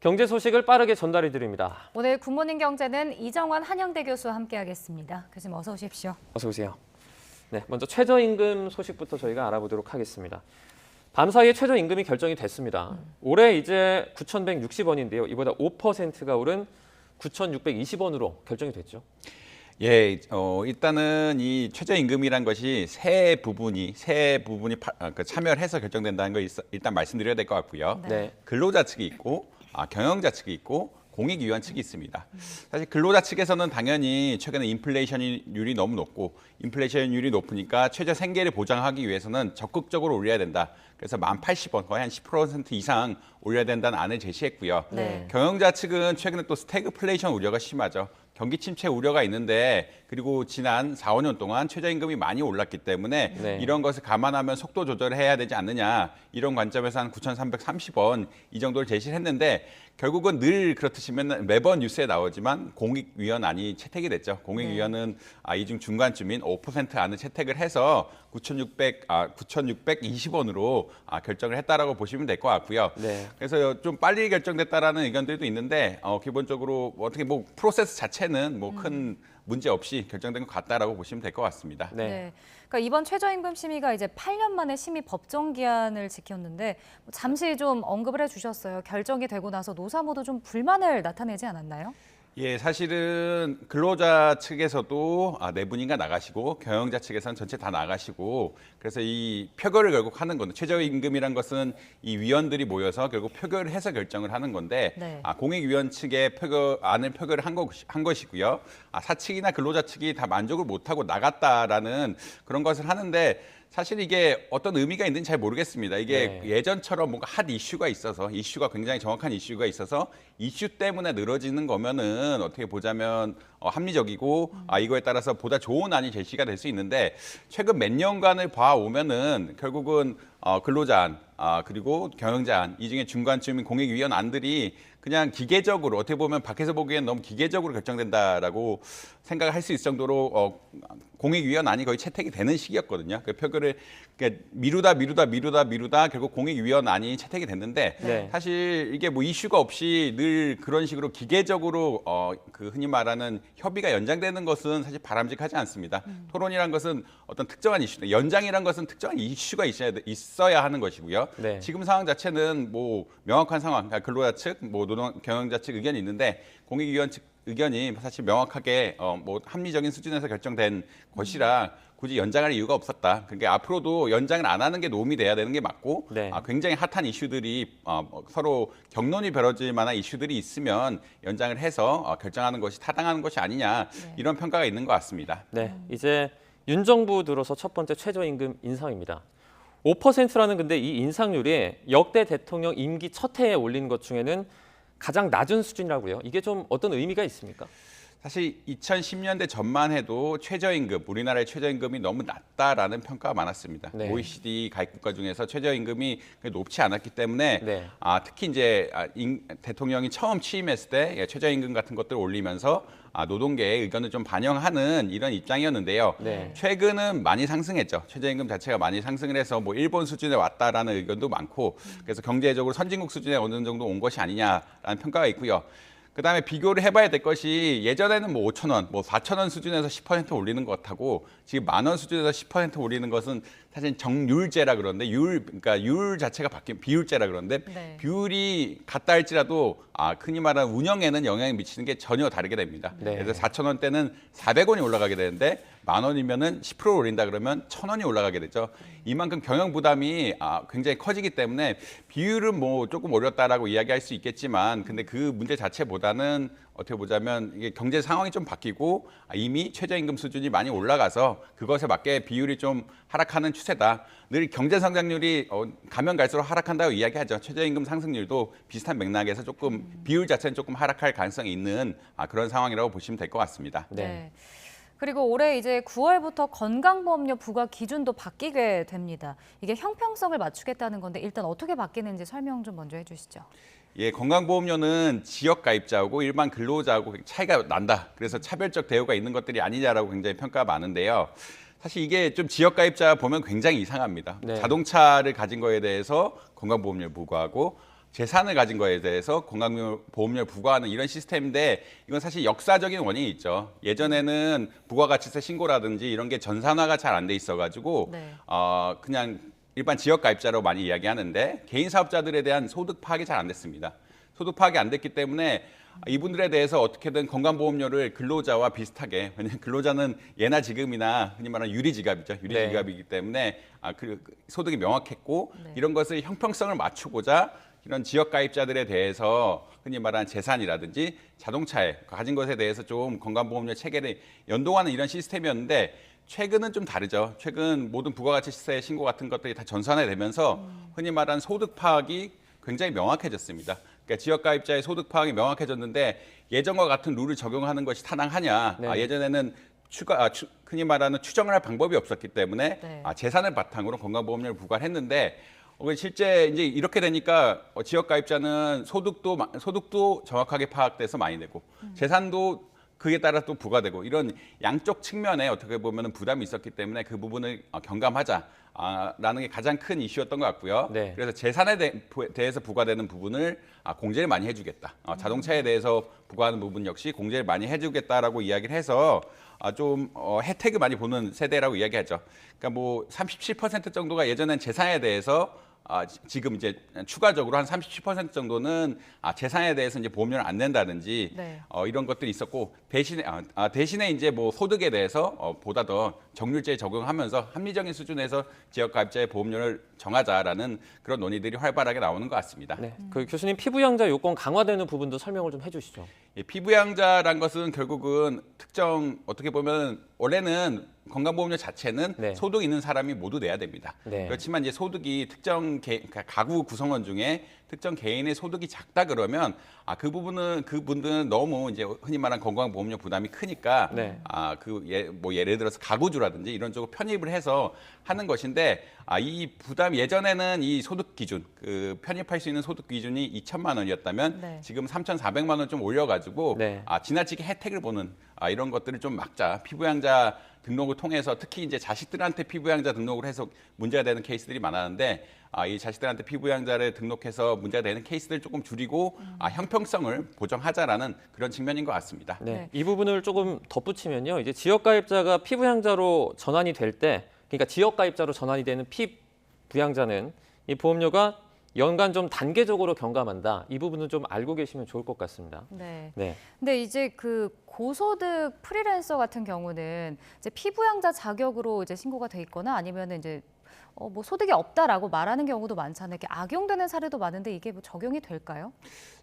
경제 소식을 빠르게 전달해 드립니다. 오늘 굿모닝 경제는 이정원 한영대 교수와 함께하겠습니다. 교수님 어서 오십시오. 어서 오세요. 네, 먼저 최저임금 소식부터 저희가 알아보도록 하겠습니다. 밤사이에 최저임금이 결정이 됐습니다. 올해 이제 9,160원인데요. 이보다 5%가 오른 9,620원으로 결정이 됐죠. 예, 일단은 이 최저임금이란 것이 세 부분이 참여를 해서 결정된다는 거 일단 말씀드려야 될 것 같고요. 네. 근로자 측이 있고 경영자 측이 있고 공익위원 측이 있습니다. 사실 근로자 측에서는 당연히 최근에 인플레이션율이 너무 높고 인플레이션율이 높으니까 최저 생계를 보장하기 위해서는 적극적으로 올려야 된다. 그래서 1080원, 거의 한 10% 이상 올려야 된다는 안을 제시했고요. 네. 경영자 측은 최근에 또 스태그플레이션 우려가 심하죠. 경기 침체 우려가 있는데 그리고 지난 4, 5년 동안 최저임금이 많이 올랐기 때문에 네. 이런 것을 감안하면 속도 조절을 해야 되지 않느냐 이런 관점에서 한 9,330원 이 정도를 제시를 했는데 결국은 늘 그렇듯이 매번 뉴스에 나오지만 공익위원안이 채택이 됐죠. 공익위원은 이중 중간쯤인 5% 안을 채택을 해서 9,620원으로 결정을 했다라고 보시면 될 것 같고요. 네. 그래서 좀 빨리 결정됐다라는 의견들도 있는데 기본적으로 어떻게 프로세스 자체는 큰 문제 없이 결정된 것 같다라고 보시면 될 것 같습니다. 네. 네. 그러니까 이번 최저임금 심의가 이제 8년 만에 심의 법정 기한을 지켰는데 잠시 좀 언급을 해주셨어요. 결정이 되고 나서 노사 모두 좀 불만을 나타내지 않았나요? 예, 사실은 근로자 측에서도 네 분인가 나가시고 경영자 측에서는 전체 다 나가시고 그래서 이 표결을 결국 하는 건데 최저임금이란 것은 이 위원들이 모여서 결국 표결을 해서 결정을 하는 건데 네. 공익위원 측의 안을 표결을 한 것이고요. 사측이나 근로자 측이 다 만족을 못하고 나갔다라는 그런 것을 하는데 사실 이게 어떤 의미가 있는지 잘 모르겠습니다. 이게 예전처럼 뭔가 핫 이슈가 있어서 이슈가 굉장히 정확한 이슈가 있어서 이슈 때문에 늘어지는 거면은 어떻게 보자면 합리적이고 이거에 따라서 보다 좋은 안이 제시가 될 수 있는데 최근 몇 년간을 봐오면은 결국은 근로자안 그리고 경영자안 이 중에 중간쯤인 공익위원 안들이 그냥 기계적으로 어떻게 보면 밖에서 보기엔 너무 기계적으로 결정된다라고 생각을 할 수 있을 정도로 공익위원 안이 거의 채택이 되는 시기였거든요. 그 표결을 미루다 결국 공익위원 안이 채택이 됐는데 네. 사실 이게 이슈가 없이 늘 그런 식으로 기계적으로 그 흔히 말하는 협의가 연장되는 것은 사실 바람직하지 않습니다. 토론이란 것은 어떤 특정한 이슈, 연장이란 것은 특정한 이슈가 있어야 하는 것이고요. 네. 지금 상황 자체는 명확한 상황, 그러니까 근로자 측, 경영자 측 의견이 있는데 공익위원 측 의견이 사실 명확하게 합리적인 수준에서 결정된 것이라 굳이 연장할 이유가 없었다. 그러니까 앞으로도 연장을 안 하는 게 도움이 돼야 되는 게 맞고 네. 굉장히 핫한 이슈들이 서로 격론이 벌어질 만한 이슈들이 있으면 연장을 해서 결정하는 것이 타당한 것이 아니냐 이런 평가가 있는 것 같습니다. 네. 이제 윤 정부 들어서 첫 번째 최저임금 인상입니다. 5%라는 근데 이 인상률이 역대 대통령 임기 첫 해에 올린 것 중에는 가장 낮은 수준이라고요. 이게 좀 어떤 의미가 있습니까? 사실 2010년대 전만 해도 최저임금, 우리나라의 최저임금이 너무 낮다라는 평가가 많았습니다. 네. OECD 가입 국가 중에서 최저임금이 높지 않았기 때문에 네. 특히 이제 대통령이 처음 취임했을 때 최저임금 같은 것들을 올리면서 노동계의 의견을 좀 반영하는 이런 입장이었는데요. 네. 최근은 많이 상승했죠. 최저임금 자체가 많이 상승을 해서 일본 수준에 왔다라는 의견도 많고 그래서 경제적으로 선진국 수준에 어느 정도 온 것이 아니냐라는 평가가 있고요. 그다음에 비교를 해봐야 될 것이 예전에는 5,000원, 4,000원 수준에서 10% 올리는 것하고 지금 10,000원 수준에서 10% 올리는 것은 사실 정률제라 그러는데 그러니까 율 자체가 바뀐 비율제라 그러는데 네. 비율이 같다 할지라도 흔히 말하는 운영에는 영향을 미치는 게 전혀 다르게 됩니다. 네. 그래서 4,000원대는 400원이 올라가게 되는데 10,000원이면은 10% 올린다 그러면 1,000원이 올라가게 되죠. 이만큼 경영 부담이 굉장히 커지기 때문에 비율은 조금 올렸다라고 이야기할 수 있겠지만 근데 그 문제 자체보다는 어떻게 보자면 이게 경제 상황이 좀 바뀌고 이미 최저임금 수준이 많이 올라가서 그것에 맞게 비율이 좀 하락하는 추세다. 늘 경제 성장률이 가면 갈수록 하락한다고 이야기하죠. 최저임금 상승률도 비슷한 맥락에서 조금 비율 자체는 조금 하락할 가능성이 있는 그런 상황이라고 보시면 될 것 같습니다. 네. 그리고 올해 이제 9월부터 건강보험료 부과 기준도 바뀌게 됩니다. 이게 형평성을 맞추겠다는 건데 일단 어떻게 바뀌는지 설명 좀 먼저 해주시죠. 예, 건강보험료는 지역 가입자하고 일반 근로자하고 차이가 난다. 그래서 차별적 대우가 있는 것들이 아니냐라고 굉장히 평가가 많은데요. 사실 이게 좀 지역 가입자 보면 굉장히 이상합니다. 네. 자동차를 가진 거에 대해서 건강보험료를 부과하고 재산을 가진 거에 대해서 건강보험료를 부과하는 이런 시스템인데 이건 사실 역사적인 원인이 있죠. 예전에는 부가가치세 신고라든지 이런 게 전산화가 잘 안 돼 있어가지고 네. 그냥 일반 지역가입자로 많이 이야기하는데 개인 사업자들에 대한 소득 파악이 잘 안 됐습니다. 소득 파악이 안 됐기 때문에 이분들에 대해서 어떻게든 건강보험료를 근로자와 비슷하게, 왜냐하면 근로자는 예나 지금이나 흔히 말하는 유리지갑이죠. 유리지갑이기 때문에 그 소득이 명확했고 네. 이런 것을 형평성을 맞추고자 이런 지역가입자들에 대해서 흔히 말하는 재산이라든지 자동차에 가진 것에 대해서 좀 건강보험료 체계를 연동하는 이런 시스템이었는데 최근은 좀 다르죠. 최근 모든 부가가치세 신고 같은 것들이 다 전산화되면서 흔히 말하는 소득 파악이 굉장히 명확해졌습니다. 그러니까 지역가입자의 소득 파악이 명확해졌는데 예전과 같은 룰을 적용하는 것이 타당하냐? 네. 예전에는 흔히 말하는 추정을 할 방법이 없었기 때문에 네. 재산을 바탕으로 건강보험료를 부과했는데 실제 이제 이렇게 되니까 지역가입자는 소득도 정확하게 파악돼서 많이 되고 재산도 그에 따라 또 부과되고 이런 양쪽 측면에 어떻게 보면 부담이 있었기 때문에 그 부분을 경감하자라는 게 가장 큰 이슈였던 것 같고요. 네. 그래서 재산에 대해서 부과되는 부분을 공제를 많이 해주겠다. 자동차에 대해서 부과하는 부분 역시 공제를 많이 해주겠다라고 이야기를 해서 좀 혜택을 많이 보는 세대라고 이야기하죠. 그러니까 뭐 37% 정도가 예전엔 재산에 대해서 지금 이제 추가적으로 한 37% 정도는 재산에 대해서 이제 보험료를 안 낸다든지 네. 이런 것들이 있었고 대신에 이제 뭐 소득에 대해서 보다 더 정률제 적용하면서 합리적인 수준에서 지역가입자의 보험료를 정하자라는 그런 논의들이 활발하게 나오는 것 같습니다. 네. 그 교수님 피부양자 요건 강화되는 부분도 설명을 좀 해주시죠. 피부양자란 것은 결국은 특정 어떻게 보면 원래는 건강보험료 자체는 네. 소득 있는 사람이 모두 내야 됩니다. 네. 그렇지만 이제 소득이 그러니까 가구 구성원 중에 특정 개인의 소득이 작다 그러면 그분들은 너무 이제 흔히 말하는 건강보험료 부담이 크니까 네. 예를 들어서 가구주라든지 이런 쪽으로 편입을 해서 하는 것인데 이 부담 예전에는 이 소득 기준 편입할 수 있는 소득 기준이 2천만 원이었다면 네. 지금 3,400만 원 좀 올려가지고 네. 지나치게 혜택을 보는 이런 것들을 좀 막자. 피부양자 등록을 통해서 특히 이제 자식들한테 피부양자 등록을 해서 문제가 되는 케이스들이 많았는데 이 자식들한테 피부양자를 등록해서 문제가 되는 케이스들 조금 줄이고 형평성을 보정하자라는 그런 측면인 것 같습니다. 네. 네. 이 부분을 조금 덧붙이면요. 이제 지역가입자가 피부양자로 전환이 될 때, 그러니까 지역가입자로 전환이 되는 피부양자는 이 보험료가 연간 좀 단계적으로 경감한다. 이 부분은 좀 알고 계시면 좋을 것 같습니다. 네. 네. 근데 이제 그 고소득 프리랜서 같은 경우는 이제 피부양자 자격으로 이제 신고가 돼 있거나 아니면 이제 뭐 소득이 없다라고 말하는 경우도 많잖아요. 이렇게 악용되는 사례도 많은데 이게 뭐 적용이 될까요?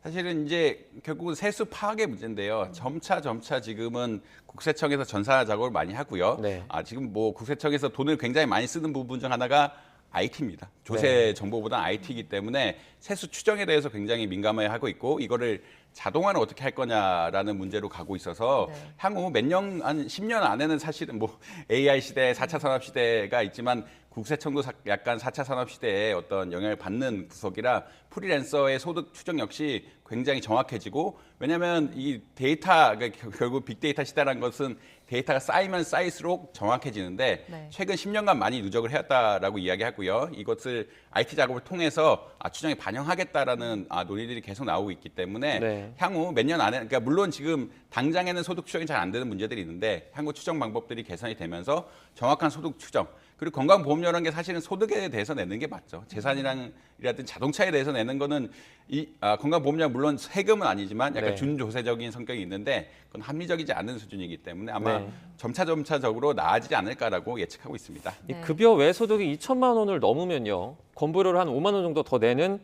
사실은 이제 결국은 세수 파악의 문제인데요. 점차 지금은 국세청에서 전산화 작업을 많이 하고요. 네. 지금 뭐 국세청에서 돈을 굉장히 많이 쓰는 부분 중 하나가 IT입니다. 조세 네. 정보보다는 IT이기 때문에 세수 추정에 대해서 굉장히 민감해 하고 있고 이거를 자동화는 어떻게 할 거냐라는 문제로 가고 있어서 네. 향후 한 10년 안에는 사실은 뭐 AI 시대, 4차 산업 시대가 있지만 국세청도 약간 4차 산업 시대에 어떤 영향을 받는 구석이라 프리랜서의 소득 추정 역시 굉장히 정확해지고 왜냐하면 이 데이터 결국 빅데이터 시대라는 것은 데이터가 쌓이면 쌓일수록 정확해지는데 네. 최근 10년간 많이 누적을 해왔다라고 이야기하고요. 이것을 IT 작업을 통해서 추정에 반영하겠다라는 논의들이 계속 나오고 있기 때문에 네. 향후 몇 년 안에 그러니까 물론 지금 당장에는 소득 추정이 잘 안 되는 문제들이 있는데 향후 추정 방법들이 개선이 되면서 정확한 소득 추정 그리고 건강보험료라는 게 사실은 소득에 대해서 내는 게 맞죠. 재산이라든지 자동차에 대해서 내는 거는 건강보험료 물론 세금은 아니지만 약간 네. 준조세적인 성격이 있는데 그건 합리적이지 않은 수준이기 때문에 아마 네. 점차적으로 나아지지 않을까라고 예측하고 있습니다. 네. 이 급여 외 소득이 2천만 원을 넘으면요. 건보료를 한 5만 원 정도 더 내는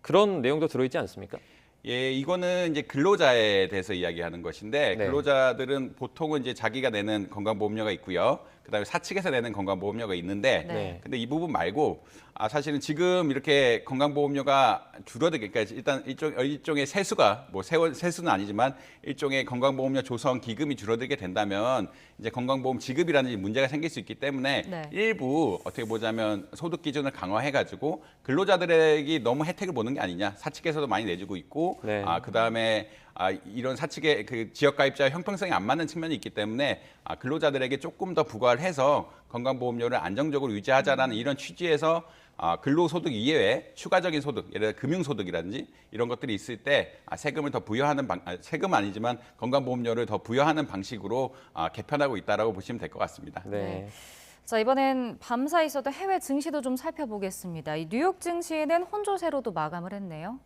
그런 내용도 들어있지 않습니까? 예, 이거는 이제 근로자에 대해서 이야기하는 것인데 네. 근로자들은 보통은 이제 자기가 내는 건강보험료가 있고요. 그다음에 사측에서 내는 건강보험료가 있는데 네. 근데 이 부분 말고 사실은 지금 이렇게 건강보험료가 줄어들니까 일단 일종의 세수가 뭐 세수는 아니지만 일종의 건강보험료 조성 기금이 줄어들게 된다면 이제 건강보험 지급이라는 문제가 생길 수 있기 때문에 네. 일부 어떻게 보자면 소득 기준을 강화해가지고 근로자들에게 너무 혜택을 보는 게 아니냐 사측에서도 많이 내주고 있고 네. 그다음에 이런 사측의 그 지역가입자 형평성이 안 맞는 측면이 있기 때문에 근로자들에게 조금 더 부과를 해서 건강보험료를 안정적으로 유지하자라는 이런 취지에서 근로소득 이외에 추가적인 소득, 예를 들어 금융소득이라든지 이런 것들이 있을 때 세금을 더 부여하는 세금 아니지만 건강보험료를 더 부여하는 방식으로 개편하고 있다라고 보시면 될 것 같습니다. 네. 자, 이번엔 밤사이 있었던 해외 증시도 좀 살펴보겠습니다. 이 뉴욕 증시는 혼조세로도 마감을 했네요.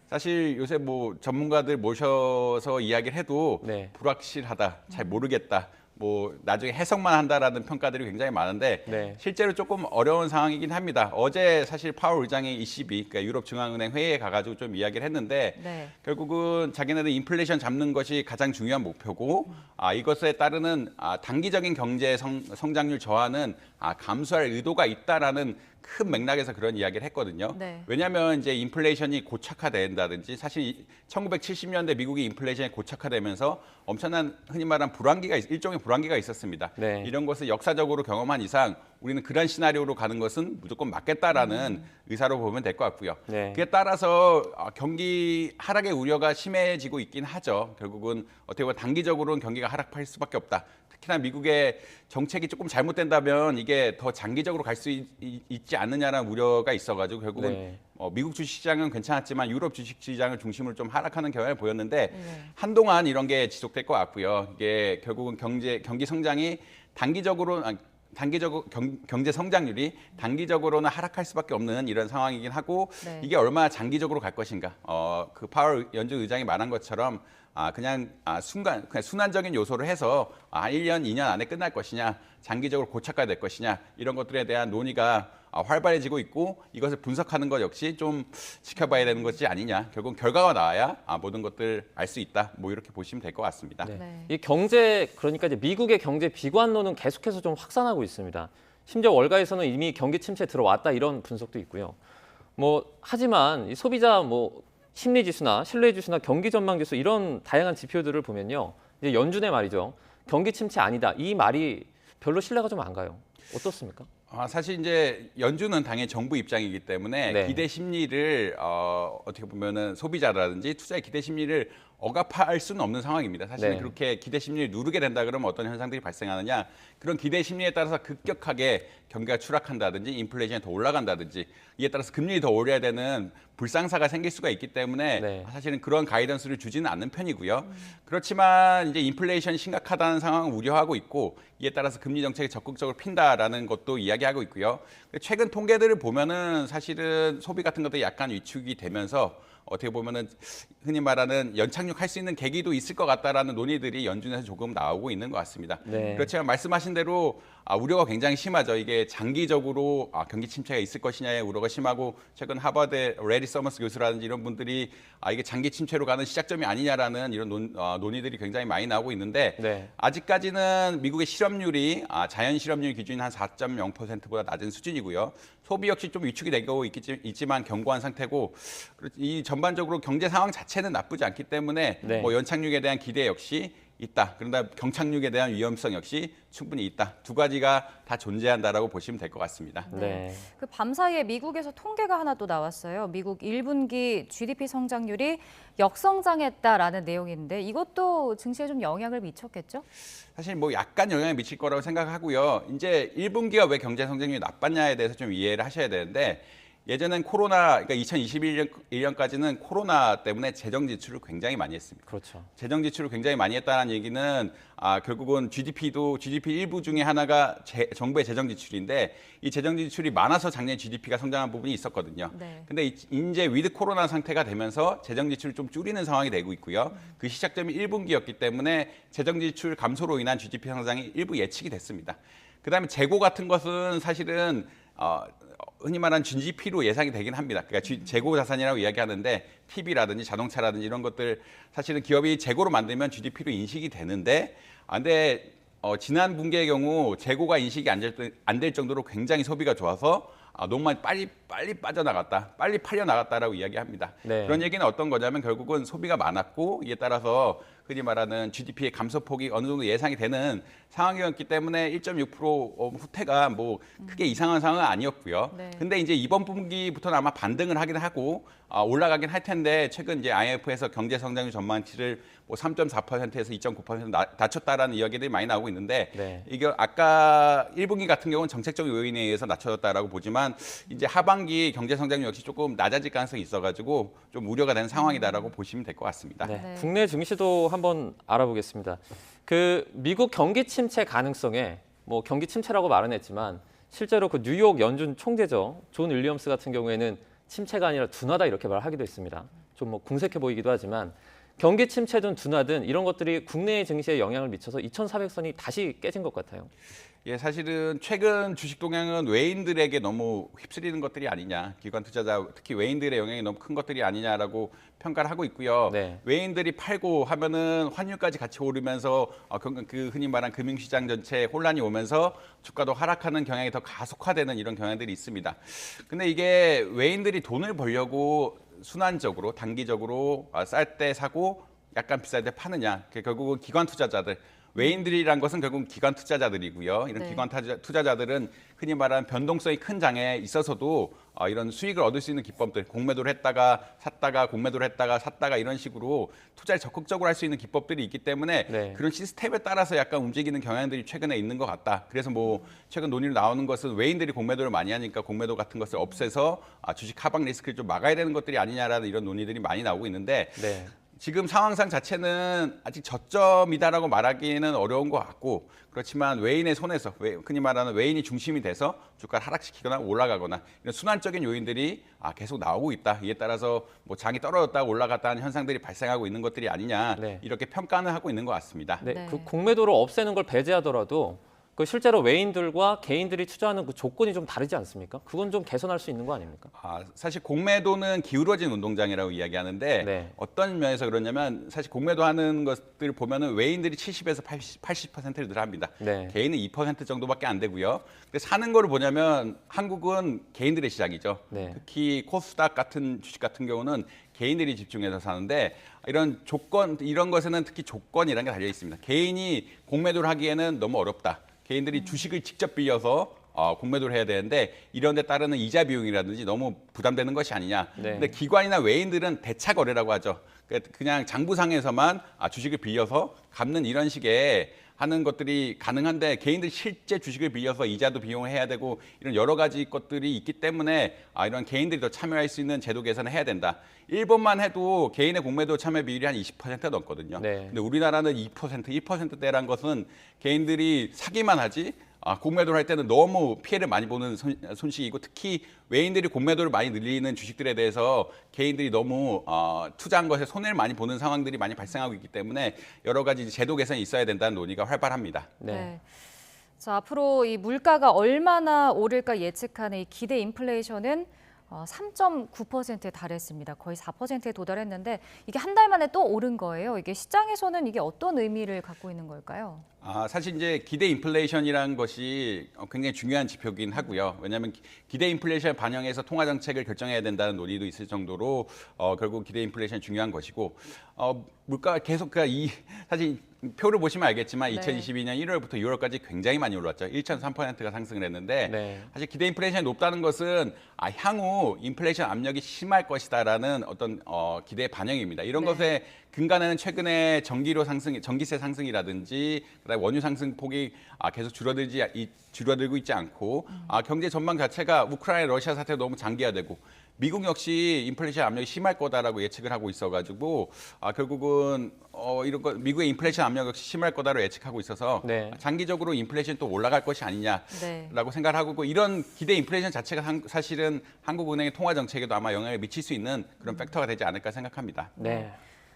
사실 요새 뭐 전문가들 모셔서 이야기를 해도 네. 불확실하다, 잘 모르겠다, 뭐 나중에 해석만 한다라는 평가들이 굉장히 많은데 네. 실제로 조금 어려운 상황이긴 합니다. 어제 사실 파월 의장이 ECB, 그러니까 유럽 중앙은행 회의에 가가지고 좀 이야기를 했는데 네. 결국은 자기네들 인플레이션 잡는 것이 가장 중요한 목표고 이것에 따르는 단기적인 경제 성장률 저하는 감수할 의도가 있다라는 큰 맥락에서 그런 이야기를 했거든요. 네. 왜냐하면 이제 인플레이션이 고착화된다든지 사실 1970년대 미국이 인플레이션이 고착화되면서 엄청난 흔히 말하는 일종의 불황기가 있었습니다. 네. 이런 것을 역사적으로 경험한 이상 우리는 그런 시나리오로 가는 것은 무조건 맞겠다라는 의사로 보면 될 것 같고요. 네. 그에 따라서 경기 하락의 우려가 심해지고 있긴 하죠. 결국은 어떻게 보면 단기적으로는 경기가 하락할 수밖에 없다. 특히나 미국의 정책이 조금 잘못된다면 이게 더 장기적으로 갈 수 있지 않느냐라는 우려가 있어가지고 결국은 네. 미국 주식시장은 괜찮았지만 유럽 주식시장을 중심으로 좀 하락하는 경향을 보였는데 네. 한동안 이런 게 지속될 것 같고요. 이게 결국은 경기 성장이 경제 성장률이 단기적으로는 하락할 수밖에 없는 이런 상황이긴 하고 네. 이게 얼마나 장기적으로 갈 것인가. 그 파월 연준 의장이 말한 것처럼 그냥 순환적인 요소를 해서 1년, 2년 안에 끝날 것이냐, 장기적으로 고착화될 것이냐 이런 것들에 대한 논의가 활발해지고 있고 이것을 분석하는 것 역시 좀 지켜봐야 되는 것이 아니냐. 결국 결과가 나와야 모든 것들 알 수 있다. 뭐 이렇게 보시면 될 것 같습니다. 네. 네. 이 경제 그러니까 이제 미국의 경제 비관론은 계속해서 좀 확산하고 있습니다. 심지어 월가에서는 이미 경기 침체 들어왔다 이런 분석도 있고요. 뭐 하지만 이 소비자 뭐 심리 지수나 신뢰 지수나 경기 전망 지수 이런 다양한 지표들을 보면요. 이제 연준의 말이죠. 경기 침체 아니다. 이 말이 별로 신뢰가 좀 안 가요. 어떻습니까? 사실 이제 연준은 당연히 정부 입장이기 때문에 네. 기대 심리를 어떻게 보면은 소비자라든지 투자의 기대 심리를 억압할 수는 없는 상황입니다. 사실은 네. 그렇게 기대 심리를 누르게 된다 그러면 어떤 현상들이 발생하느냐. 그런 기대 심리에 따라서 급격하게 경기가 추락한다든지 인플레이션이 더 올라간다든지 이에 따라서 금리를 더 올려야 되는 불상사가 생길 수가 있기 때문에 네. 사실은 그런 가이던스를 주지는 않는 편이고요. 그렇지만 이제 인플레이션이 심각하다는 상황을 우려하고 있고 이에 따라서 금리 정책을 적극적으로 핀다라는 것도 이야기하고 있고요. 최근 통계들을 보면은 사실은 소비 같은 것들이 약간 위축이 되면서 어떻게 보면은 흔히 말하는 연착륙할 수 있는 계기도 있을 것 같다라는 논의들이 연준에서 조금 나오고 있는 것 같습니다. 네. 그렇지만 말씀하신 대로 우려가 굉장히 심하죠. 이게 장기적으로 경기 침체가 있을 것이냐의 우려가 심하고 최근 하버드 레리 서머스 교수라든지 이런 분들이 이게 장기 침체로 가는 시작점이 아니냐라는 이런 논의들이 굉장히 많이 나오고 있는데 네. 아직까지는 미국의 실업률이 자연 실업률 기준인 한 4.0%보다 낮은 수준이고요. 소비 역시 좀 위축이 되고 있지만 견고한 상태고 이 전반적으로 경제 상황 자체는 나쁘지 않기 때문에 네. 뭐 연착륙에 대한 기대 역시 있다. 그런다 경착륙에 대한 위험성 역시 충분히 있다. 두 가지가 다 존재한다라고 보시면 될 것 같습니다. 네. 그 밤사이에 미국에서 통계가 하나 또 나왔어요. 미국 1분기 GDP 성장률이 역성장했다라는 내용인데 이것도 증시에 좀 영향을 미쳤겠죠? 사실 뭐 약간 영향을 미칠 거라고 생각하고요. 이제 1분기가 왜 경제 성장률이 나빴냐에 대해서 좀 이해를 하셔야 되는데 예전엔 그러니까 2021년까지는 코로나 때문에 재정 지출을 굉장히 많이 했습니다. 그렇죠. 재정 지출을 굉장히 많이 했다는 얘기는 결국은 GDP 일부 중에 하나가 정부의 재정 지출인데 이 재정 지출이 많아서 작년 GDP가 성장한 부분이 있었거든요. 네. 근데 이제 위드 코로나 상태가 되면서 재정 지출을 좀 줄이는 상황이 되고 있고요. 그 시작점이 1분기였기 때문에 재정 지출 감소로 인한 GDP 성장이 일부 예측이 됐습니다. 그다음에 재고 같은 것은 사실은 흔히 말하는 GDP로 예상이 되긴 합니다. 그러니까 재고 자산이라고 이야기하는데 TV라든지 자동차라든지 이런 것들 사실은 기업이 재고로 만들면 GDP로 인식이 되는데 근데 지난 분기의 경우 재고가 인식이 안 될 정도로 굉장히 소비가 좋아서 너무 많이 빨리 빠져나갔다, 빨리 팔려나갔다라고 이야기합니다. 네. 그런 얘기는 어떤 거냐면 결국은 소비가 많았고 이에 따라서 흔히 말하는 GDP의 감소폭이 어느 정도 예상이 되는 상황이었기 때문에 1.6% 후퇴가 뭐 크게 이상한 상황은 아니었고요. 네. 근데 이제 이번 분기부터는 아마 반등을 하긴 하고 올라가긴 할 텐데 최근 이제 IMF에서 경제 성장률 전망치를 뭐 3.4%에서 2.9% 낮췄다라는 이야기들이 많이 나오고 있는데 네. 이게 아까 1분기 같은 경우는 정책적 요인에 의해서 낮춰졌다라고 보지만 이제 하반기 하반기 경제 성장률 역시 조금 낮아질 가능성이 있어가지고 좀 우려가 되는 상황이다라고 보시면 될 것 같습니다. 네. 네. 국내 증시도 한번 알아보겠습니다. 그 미국 경기 침체 가능성에 뭐 경기 침체라고 말은 했지만 실제로 그 뉴욕 연준 총재죠. 존 윌리엄스 같은 경우에는 침체가 아니라 둔화다 이렇게 말하기도 했습니다. 좀 뭐 궁색해 보이기도 하지만 경기 침체든 둔화든 이런 것들이 국내 증시에 영향을 미쳐서 2,400선이 다시 깨진 것 같아요. 예, 사실은 최근 주식 동향은 외인들에게 너무 휩쓸리는 것들이 아니냐, 기관 투자자 특히 외인들의 영향이 너무 큰 것들이 아니냐라고 평가를 하고 있고요. 네. 외인들이 팔고 하면은 환율까지 같이 오르면서 그 흔히 말한 금융시장 전체에 혼란이 오면서 주가도 하락하는 경향이 더 가속화되는 이런 경향들이 있습니다. 근데 이게 외인들이 돈을 벌려고 순환적으로 단기적으로 쌀 때 사고 약간 비쌀 때 파느냐, 결국은 기관 투자자들. 외인들이란 것은 결국 기관 투자자들이고요. 이런 네. 기관 투자자들은 흔히 말하는 변동성이 큰 장에 있어서도 이런 수익을 얻을 수 있는 기법들, 공매도를 했다가 샀다가 공매도를 했다가 샀다가 이런 식으로 투자를 적극적으로 할 수 있는 기법들이 있기 때문에 네. 그런 시스템에 따라서 약간 움직이는 경향들이 최근에 있는 것 같다. 그래서 뭐 최근 논의로 나오는 것은 외인들이 공매도를 많이 하니까 공매도 같은 것을 없애서 주식 하방 리스크를 좀 막아야 되는 것들이 아니냐라는 이런 논의들이 많이 나오고 있는데 네. 지금 상황상 자체는 아직 저점이다라고 말하기는 어려운 것 같고 그렇지만 외인의 손에서 흔히 말하는 외인이 중심이 돼서 주가를 하락시키거나 올라가거나 이런 순환적인 요인들이 계속 나오고 있다. 이에 따라서 뭐 장이 떨어졌다 올라갔다 하는 현상들이 발생하고 있는 것들이 아니냐 네. 이렇게 평가는 하고 있는 것 같습니다. 네, 네. 그 공매도를 없애는 걸 배제하더라도 그 실제로 외인들과 개인들이 투자하는 그 조건이 좀 다르지 않습니까? 그건 좀 개선할 수 있는 거 아닙니까? 사실 공매도는 기울어진 운동장이라고 이야기하는데 네. 어떤 면에서 그러냐면 사실 공매도 하는 것들을 보면은 외인들이 70에서 80%를 늘 합니다. 네. 개인은 2% 정도밖에 안 되고요. 근데 사는 거를 보냐면 한국은 개인들의 시장이죠. 네. 특히 코스닥 같은 주식 같은 경우는 개인들이 집중해서 사는데 이런 조건 이런 것에는 특히 조건이라는 게 달려 있습니다. 개인이 공매도를 하기에는 너무 어렵다. 개인들이 주식을 직접 빌려서 공매도를 해야 되는데 이런 데 따르는 이자 비용이라든지 너무 부담되는 것이 아니냐. 네. 근데 기관이나 외인들은 대차 거래라고 하죠. 그냥 장부상에서만 주식을 빌려서 갚는 이런 식의 하는 것들이 가능한데 개인들이 실제 주식을 빌려서 이자도 비용을 해야 되고 이런 여러 가지 것들이 있기 때문에 이런 개인들이 더 참여할 수 있는 제도 개선을 해야 된다. 일본만 해도 개인의 공매도 참여 비율이 한 20% 넘거든요. 네. 근데 우리나라는 2%, 1%대란 것은 개인들이 사기만 하지 공매도를 할 때는 너무 피해를 많이 보는 손실이고 특히 외인들이 공매도를 많이 늘리는 주식들에 대해서 개인들이 너무 투자한 것에 손해를 많이 보는 상황들이 많이 발생하고 있기 때문에 여러 가지 제도 개선이 있어야 된다는 논의가 활발합니다. 네. 네. 자, 앞으로 이 물가가 얼마나 오를까 예측하는 이 기대 인플레이션은 3.9%에 달했습니다. 거의 4%에 도달했는데 이게 한 달 만에 또 오른 거예요. 이게 시장에서는 이게 어떤 의미를 갖고 있는 걸까요? 사실 이제 기대 인플레이션이라는 것이 굉장히 중요한 지표긴 하고요. 왜냐하면 기대 인플레이션 반영해서 통화 정책을 결정해야 된다는 논의도 있을 정도로 결국 기대 인플레이션이 중요한 것이고 물가가 계속 사실 표를 보시면 알겠지만 네. 2022년 1월부터 6월까지 굉장히 많이 올랐죠. 1.3%가 상승을 했는데 네. 사실 기대 인플레이션이 높다는 것은 향후 인플레이션 압력이 심할 것이다라는 어떤 기대의 반영입니다. 이런 네. 것에 근간에는 최근에 전기세 상승이라든지 그다음에 원유 상승 폭이 계속 줄어들고 있지 않고 경제 전망 자체가 우크라이나 러시아 사태가 너무 장기화되고 미국 역시 인플레이션 압력이 심할 거다라고 예측을 하고 있어가지고 결국은 이런 거 미국의 인플레이션 압력 역시 심할 거다로 예측하고 있어서 네. 장기적으로 인플레이션 또 올라갈 것이 아니냐라고 네. 생각을 하고 있고 이런 기대 인플레이션 자체가 사실은 한국은행의 통화 정책에도 아마 영향을 미칠 수 있는 그런 팩터가 되지 않을까 생각합니다. 네.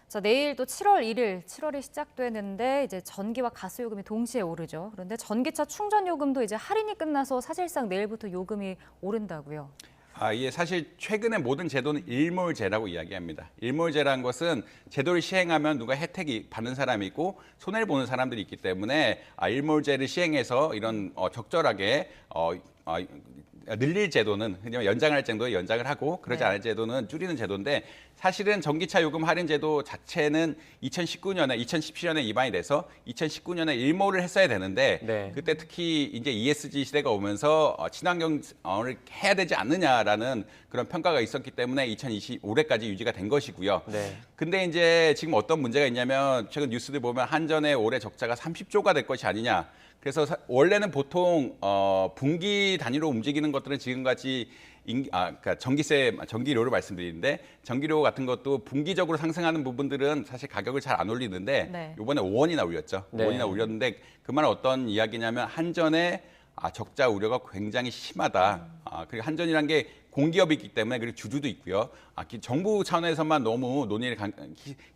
자, 내일 또 7월 1일, 7월이 시작되는데 이제 전기와 가스 요금이 동시에 오르죠. 그런데 전기차 충전 요금도 이제 할인이 끝나서 사실상 내일부터 요금이 오른다고요. 이게 사실 최근에 모든 제도는 일몰제라고 이야기합니다. 일몰제라는 것은 제도를 시행하면 누가 혜택이 받는 사람이 있고 손해를 보는 사람들이 있기 때문에 일몰제를 시행해서 이런 적절하게 늘릴 제도는 그냥 연장할 정도에 연장을 하고 그러지 네. 않을 제도는 줄이는 제도인데 사실은 전기차 요금 할인 제도 자체는 2017년에 입안이 돼서 2019년에 일몰을 했어야 되는데 네. 그때 특히 이제 ESG 시대가 오면서 친환경을 해야 되지 않느냐라는 그런 평가가 있었기 때문에 2025년까지 유지가 된 것이고요. 네. 근데 이제 지금 어떤 문제가 있냐면 최근 뉴스들 보면 한전의 올해 적자가 30조가 될 것이 아니냐. 그래서 원래는 보통 분기 단위로 움직이는 것들은 지금같이 그러니까 전기료를 말씀드리는데 전기료 같은 것도 분기적으로 상승하는 부분들은 사실 가격을 잘 안 올리는데 네. 이번에 5원이나 올렸죠. 네. 5원이나 올렸는데 그 말은 어떤 이야기냐면 한전의 적자 우려가 굉장히 심하다. 그리고 한전이란 게 공기업이 있기 때문에 그리고 주주도 있고요. 정부 차원에서만 너무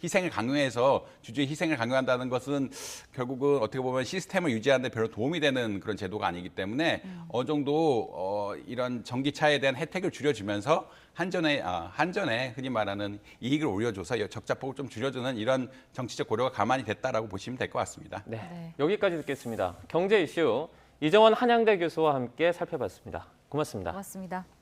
희생을 강요해서 주주의 희생을 강요한다는 것은 결국은 어떻게 보면 시스템을 유지하는 데 별로 도움이 되는 그런 제도가 아니기 때문에 어느 정도 이런 전기차에 대한 혜택을 줄여주면서 한전에 흔히 말하는 이익을 올려줘서 적자폭을 좀 줄여주는 이런 정치적 고려가 가만히 됐다라고 보시면 될 것 같습니다. 네. 네. 여기까지 듣겠습니다. 경제 이슈 이정원 한양대 교수와 함께 살펴봤습니다. 고맙습니다. 고맙습니다.